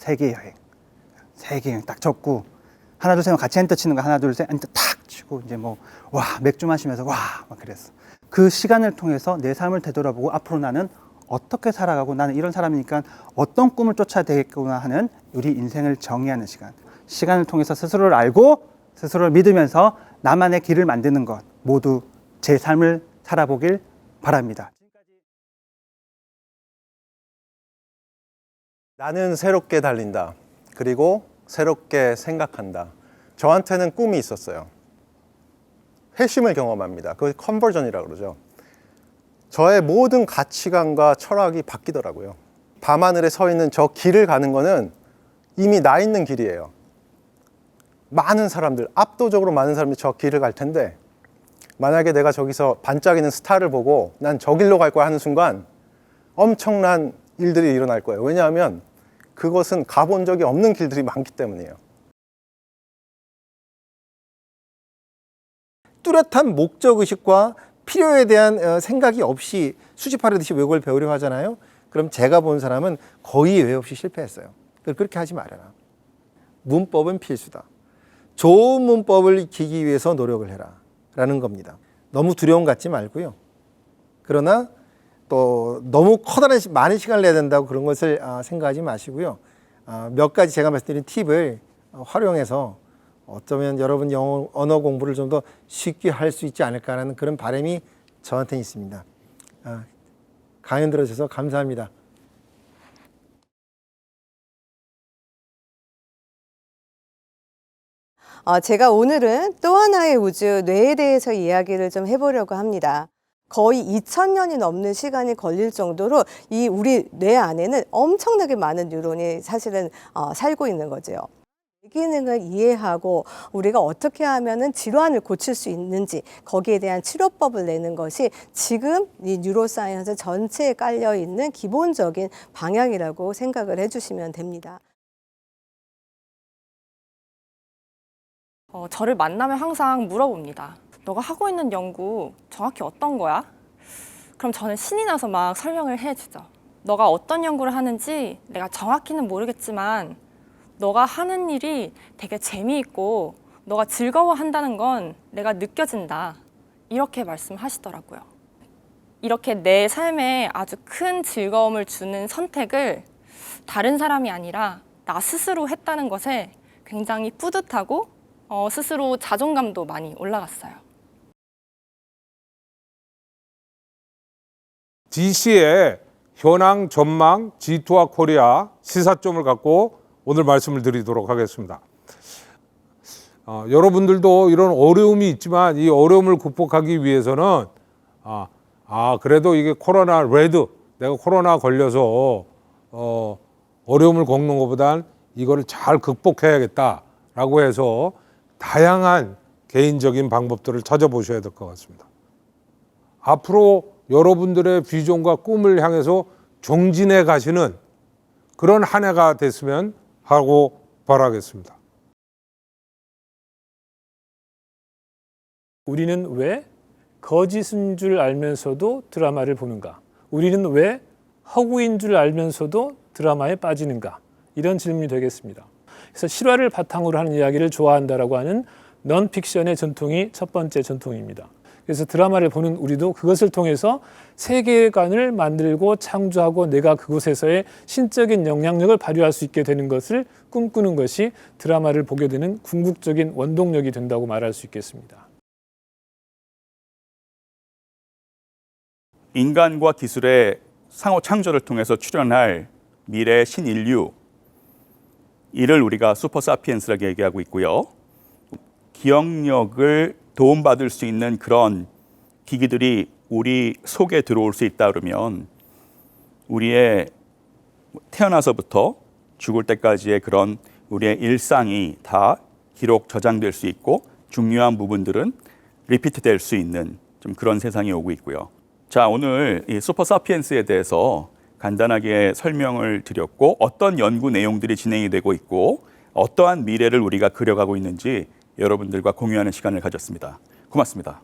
세계 여행 딱 적고 하나 둘 셋 같이 엔터 치는 거 하나 둘 셋 엔터 탁 치고 이제 뭐 와 맥주 마시면서 와 막 그랬어. 그 시간을 통해서 내 삶을 되돌아보고 앞으로 나는 어떻게 살아가고 나는 이런 사람이니까 어떤 꿈을 쫓아야 되겠구나 하는 우리 인생을 정의하는 시간. 시간을 통해서 스스로를 알고 스스로를 믿으면서 나만의 길을 만드는 것 모두 제 삶을 살아보길 바랍니다. 나는 새롭게 달린다. 그리고 새롭게 생각한다. 저한테는 꿈이 있었어요. 회심을 경험합니다. 그걸 컨버전이라고 그러죠. 저의 모든 가치관과 철학이 바뀌더라고요. 밤하늘에 서 있는 저 길을 가는 거는 이미 나 있는 길이에요. 많은 사람들, 압도적으로 많은 사람들이 저 길을 갈 텐데 만약에 내가 저기서 반짝이는 스타를 보고 난 저 길로 갈 거야 하는 순간 엄청난 일들이 일어날 거예요. 왜냐하면 그것은 가본 적이 없는 길들이 많기 때문이에요. 뚜렷한 목적의식과 필요에 대한 생각이 없이 수집하려듯이 외국어를 배우려고 하잖아요. 그럼 제가 본 사람은 거의 외 없이 실패했어요. 그렇게 하지 말아라. 문법은 필수다. 좋은 문법을 익히기 위해서 노력을 해라 라는 겁니다. 너무 두려움 갖지 말고요. 그러나 또 너무 커다란 많은 시간을 내야 된다고 그런 것을 생각하지 마시고요. 몇 가지 제가 말씀드린 팁을 활용해서 어쩌면 여러분 영어 언어 공부를 좀 더 쉽게 할 수 있지 않을까라는 그런 바람이 저한테는 있습니다. 강연 들어주셔서 감사합니다. 제가 오늘은 또 하나의 우주, 뇌에 대해서 이야기를 좀 해보려고 합니다. 거의 2000년이 넘는 시간이 걸릴 정도로 이 우리 뇌 안에는 엄청나게 많은 뉴런이 사실은 살고 있는 거죠. 뇌 기능을 이해하고 우리가 어떻게 하면은 질환을 고칠 수 있는지 거기에 대한 치료법을 내는 것이 지금 이 뉴로사이언스 전체에 깔려 있는 기본적인 방향이라고 생각을 해주시면 됩니다. 저를 만나면 항상 물어봅니다. 너가 하고 있는 연구 정확히 어떤 거야? 그럼 저는 신이 나서 막 설명을 해주죠. 너가 어떤 연구를 하는지 내가 정확히는 모르겠지만 너가 하는 일이 되게 재미있고 너가 즐거워한다는 건 내가 느껴진다. 이렇게 말씀하시더라고요. 이렇게 내 삶에 아주 큰 즐거움을 주는 선택을 다른 사람이 아니라 나 스스로 했다는 것에 굉장히 뿌듯하고 스스로 자존감도 많이 올라갔어요. DC의 현황 전망 G2와 코리아 시사점을 갖고 오늘 말씀을 드리도록 하겠습니다. 여러분들도 이런 어려움이 있지만 이 어려움을 극복하기 위해서는 그래도 이게 코로나 레드, 내가 코로나 걸려서 어려움을 겪는 것보단 이거를 잘 극복해야겠다라고 해서 다양한 개인적인 방법들을 찾아보셔야 될 것 같습니다. 앞으로 여러분들의 비전과 꿈을 향해서 정진해 가시는 그런 한 해가 됐으면 하고 바라겠습니다. 우리는 왜 거짓인 줄 알면서도 드라마를 보는가? 우리는 왜 허구인 줄 알면서도 드라마에 빠지는가? 이런 질문이 되겠습니다. 그래서 실화를 바탕으로 하는 이야기를 좋아한다라고 하는 넌픽션의 전통이 첫 번째 전통입니다. 그래서 드라마를 보는 우리도 그것을 통해서 세계관을 만들고 창조하고 내가 그곳에서의 신적인 영향력을 발휘할 수 있게 되는 것을 꿈꾸는 것이 드라마를 보게 되는 궁극적인 원동력이 된다고 말할 수 있겠습니다. 인간과 기술의 상호 창조를 통해서 출현할 미래 신인류, 이를 우리가 슈퍼사피엔스라고 얘기하고 있고요. 기억력을 도움받을 수 있는 그런 기기들이 우리 속에 들어올 수 있다 그러면 우리의 태어나서부터 죽을 때까지의 그런 우리의 일상이 다 기록 저장될 수 있고 중요한 부분들은 리피트 될 수 있는 좀 그런 세상이 오고 있고요. 자, 오늘 이 슈퍼사피엔스에 대해서 간단하게 설명을 드렸고 어떤 연구 내용들이 진행이 되고 있고 어떠한 미래를 우리가 그려가고 있는지 여러분들과 공유하는 시간을 가졌습니다. 고맙습니다.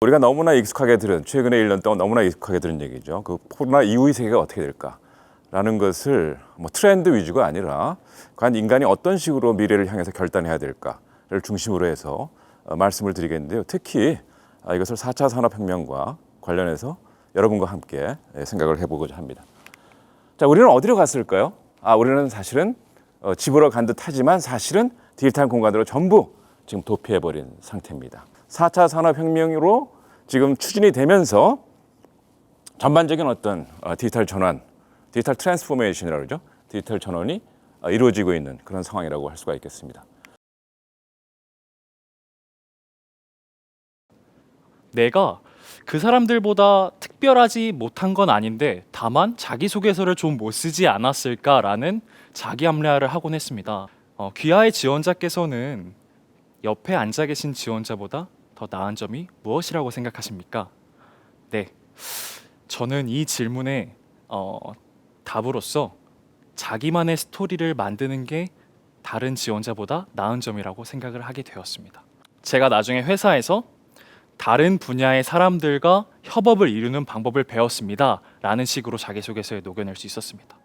우리가 너무나 익숙하게 들은 최근에 1년 동안 너무나 익숙하게 들은 얘기죠. 그 코로나 이후의 세계가 어떻게 될까라는 것을 뭐 트렌드 위주가 아니라 과연 인간이 어떤 식으로 미래를 향해서 결단해야 될까를 중심으로 해서 말씀을 드리겠는데요. 특히 이것을 4차 산업혁명과 관련해서 여러분과 함께 생각을 해보고자 합니다. 자, 우리는 어디로 갔을까요? 우리는 사실은 집으로 간 듯하지만 사실은 디지털 공간으로 전부 지금 도피해버린 상태입니다. 4차 산업혁명으로 지금 추진이 되면서 전반적인 어떤 디지털 전환, 디지털 트랜스포메이션이라고 그러죠. 디지털 전환이 이루어지고 있는 그런 상황이라고 할 수가 있겠습니다. 내가 그 사람들보다 특별하지 못한 건 아닌데 다만 자기소개서를 좀 못 쓰지 않았을까라는 자기 합리화를 하곤 했습니다. 귀하의 지원자께서는 옆에 앉아 계신 지원자보다 더 나은 점이 무엇이라고 생각하십니까? 네, 저는 이 질문에 답으로서 자기만의 스토리를 만드는 게 다른 지원자보다 나은 점이라고 생각을 하게 되었습니다. 제가 나중에 회사에서 다른 분야의 사람들과 협업을 이루는 방법을 배웠습니다 라는 식으로 자기소개서에 녹여낼 수 있었습니다.